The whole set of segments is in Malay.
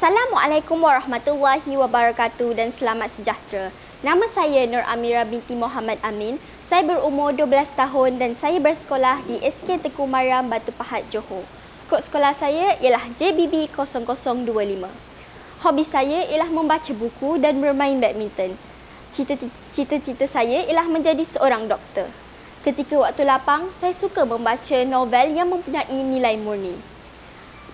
Assalamualaikum warahmatullahi wabarakatuh dan selamat sejahtera. Nama saya Nur Amira binti Muhammad Amin. Saya berumur 12 tahun dan saya bersekolah di SK Tengku Mariam Batu Pahat, Johor. Kod sekolah saya ialah JBB 0025. Hobi saya ialah membaca buku dan bermain badminton. Cita-cita saya ialah menjadi seorang doktor. Ketika waktu lapang, saya suka membaca novel yang mempunyai nilai murni.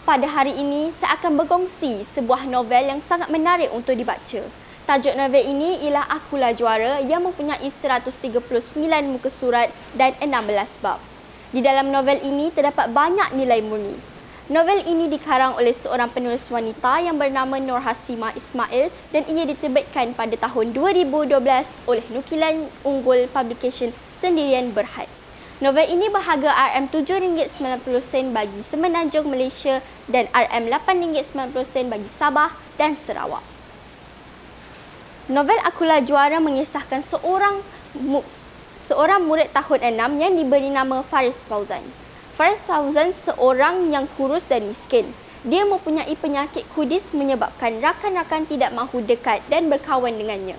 Pada hari ini, saya akan berkongsi sebuah novel yang sangat menarik untuk dibaca. Tajuk novel ini ialah Akulah Juara yang mempunyai 139 muka surat dan 16 bab. Di dalam novel ini terdapat banyak nilai murni. Novel ini dikarang oleh seorang penulis wanita yang bernama Nur Hasimah Ismail dan ia diterbitkan pada tahun 2012 oleh Nukilan Unggul Publication Sendirian Berhad. Novel ini berharga RM7.90 bagi Semenanjung Malaysia dan RM8.90 bagi Sabah dan Sarawak. Novel Akulah Juara mengisahkan seorang murid tahun 6 yang diberi nama Faris Fauzan. Faris Fauzan seorang yang kurus dan miskin. Dia mempunyai penyakit kudis menyebabkan rakan-rakan tidak mahu dekat dan berkawan dengannya.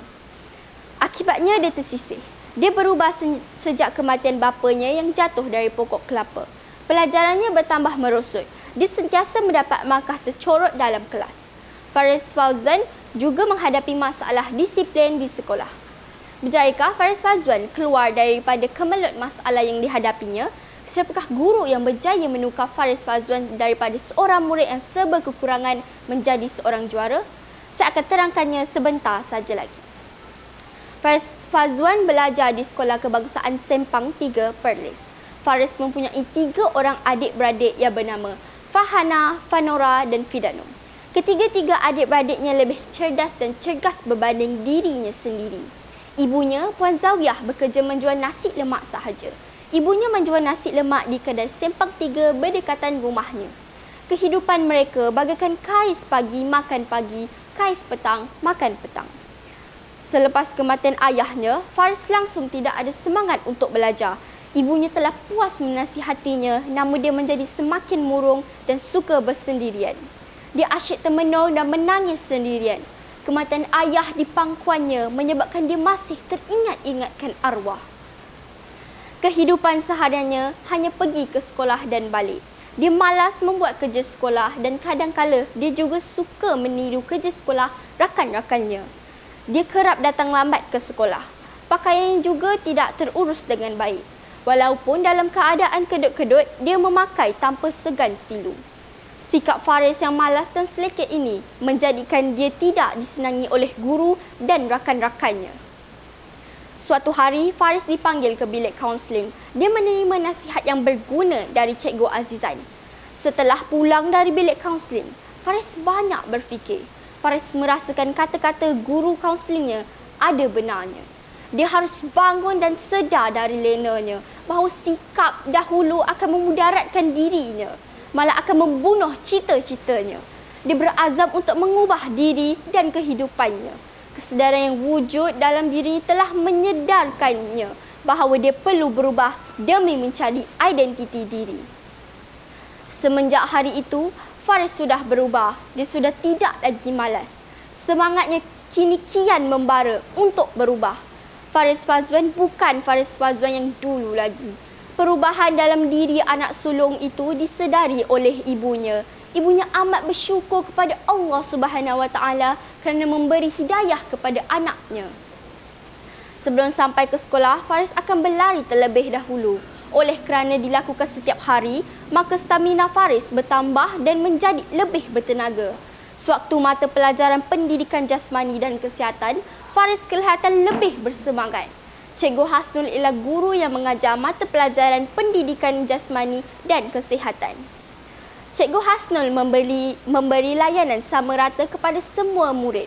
Akibatnya dia tersisih. Dia berubah sejak kematian bapanya yang jatuh dari pokok kelapa. Pelajarannya bertambah merosot. Dia sentiasa mendapat markah tercorot dalam kelas. Faris Fauzan juga menghadapi masalah disiplin di sekolah. Berjayakah Faris Fauzan keluar daripada kemelut masalah yang dihadapinya? Siapakah guru yang berjaya menukar Faris Fauzan daripada seorang murid yang serba kekurangan menjadi seorang juara? Saya akan terangkannya sebentar saja lagi. Faris Fauzan belajar di Sekolah Kebangsaan Sempang 3 Perlis. Faris mempunyai 3 orang adik-beradik yang bernama Fahana, Fanora dan Fidano. Ketiga-tiga adik-beradiknya lebih cerdas dan cergas berbanding dirinya sendiri. Ibunya, Puan Zawiyah, bekerja menjual nasi lemak sahaja. Ibunya menjual nasi lemak di kedai Sempang 3 berdekatan rumahnya. Kehidupan mereka bagaikan kais pagi makan pagi, kais petang makan petang. Selepas kematian ayahnya, Faris langsung tidak ada semangat untuk belajar. Ibunya telah puas menasihatinya, namun dia menjadi semakin murung dan suka bersendirian. Dia asyik termenung dan menangis sendirian. Kematian ayah di pangkuannya menyebabkan dia masih teringat-ingatkan arwah. Kehidupan sehariannya hanya pergi ke sekolah dan balik. Dia malas membuat kerja sekolah dan kadang-kala dia juga suka meniru kerja sekolah rakan-rakannya. Dia kerap datang lambat ke sekolah. Pakaiannya juga tidak terurus dengan baik. Walaupun dalam keadaan kedut-kedut, dia memakai tanpa segan silu. Sikap Faris yang malas dan selekeh ini menjadikan dia tidak disenangi oleh guru dan rakan-rakannya. Suatu hari, Faris dipanggil ke bilik kaunseling. Dia menerima nasihat yang berguna dari Cikgu Azizan. Setelah pulang dari bilik kaunseling, Faris banyak berfikir. Faris merasakan kata-kata guru kaunselingnya ada benarnya. Dia harus bangun dan sedar dari lenanya bahawa sikap dahulu akan memudaratkan dirinya, malah akan membunuh cita-citanya. Dia berazam untuk mengubah diri dan kehidupannya. Kesedaran yang wujud dalam dirinya telah menyedarkannya bahawa dia perlu berubah demi mencari identiti diri. Semenjak hari itu, Faris sudah berubah. Dia sudah tidak lagi malas. Semangatnya kini kian membara untuk berubah. Faris Fauzan bukan Faris Fauzan yang dulu lagi. Perubahan dalam diri anak sulung itu disedari oleh ibunya. Ibunya amat bersyukur kepada Allah Subhanahu Wa Taala kerana memberi hidayah kepada anaknya. Sebelum sampai ke sekolah, Faris akan berlari terlebih dahulu. Oleh kerana dilakukan setiap hari, maka stamina Faris bertambah dan menjadi lebih bertenaga. Sewaktu mata pelajaran pendidikan jasmani dan kesihatan, Faris kelihatan lebih bersemangat. Cikgu Hasnul ialah guru yang mengajar mata pelajaran pendidikan jasmani dan kesihatan. Cikgu Hasnul memberi layanan sama rata kepada semua murid.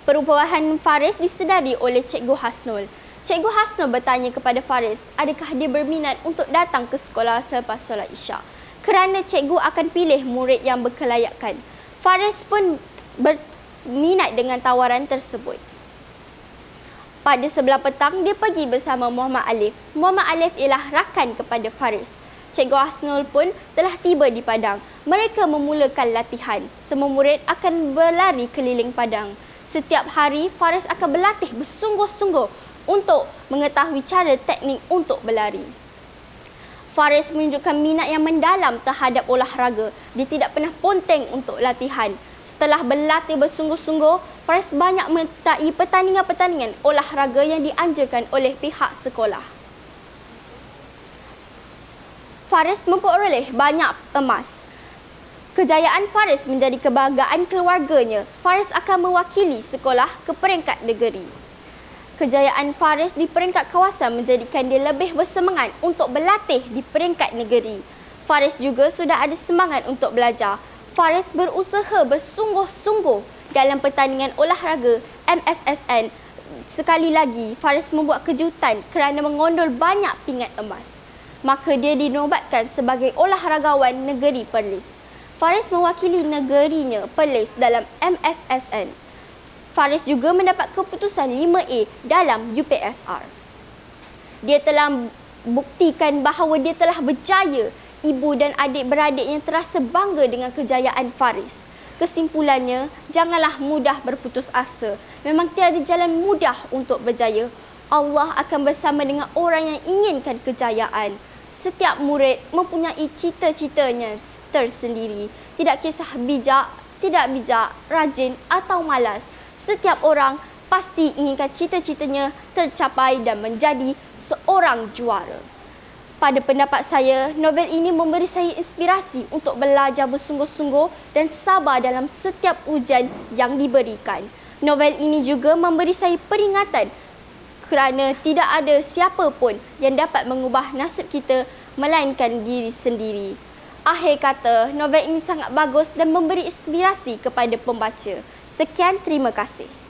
Perubahan Faris disedari oleh Cikgu Hasnul. Cikgu Hasnul bertanya kepada Faris, adakah dia berminat untuk datang ke sekolah selepas solat Isyak? Kerana cikgu akan pilih murid yang berkelayakan. Faris pun berminat dengan tawaran tersebut. Pada sebelah petang, dia pergi bersama Muhammad Alif. Muhammad Alif ialah rakan kepada Faris. Cikgu Hasnul pun telah tiba di padang. Mereka memulakan latihan. Semua murid akan berlari keliling padang. Setiap hari, Faris akan berlatih bersungguh-sungguh untuk mengetahui cara teknik untuk berlari. Faris menunjukkan minat yang mendalam terhadap olahraga. Dia tidak pernah ponteng untuk latihan. Setelah berlatih bersungguh-sungguh, Faris banyak menyertai pertandingan-pertandingan olahraga yang dianjurkan oleh pihak sekolah. Faris memperoleh banyak emas. Kejayaan Faris menjadi kebanggaan keluarganya. Faris akan mewakili sekolah ke peringkat negeri. Kejayaan Faris di peringkat kawasan menjadikan dia lebih bersemangat untuk berlatih di peringkat negeri. Faris juga sudah ada semangat untuk belajar. Faris berusaha bersungguh-sungguh dalam pertandingan olahraga MSSN. Sekali lagi, Faris membuat kejutan kerana mengondol banyak pingat emas. Maka dia dinobatkan sebagai olahragawan negeri Perlis. Faris mewakili negerinya Perlis dalam MSSN. Faris juga mendapat keputusan 5A dalam UPSR. Dia telah buktikan bahawa dia telah berjaya. Ibu dan adik-beradiknya terasa bangga dengan kejayaan Faris. Kesimpulannya, janganlah mudah berputus asa. Memang tiada jalan mudah untuk berjaya. Allah akan bersama dengan orang yang inginkan kejayaan. Setiap murid mempunyai cita-citanya tersendiri. Tidak kisah bijak, tidak bijak, rajin atau malas. Setiap orang pasti inginkan cita-citanya tercapai dan menjadi seorang juara. Pada pendapat saya, novel ini memberi saya inspirasi untuk belajar bersungguh-sungguh dan sabar dalam setiap ujian yang diberikan. Novel ini juga memberi saya peringatan kerana tidak ada siapa pun yang dapat mengubah nasib kita melainkan diri sendiri. Akhir kata, novel ini sangat bagus dan memberi inspirasi kepada pembaca. Sekian, terima kasih.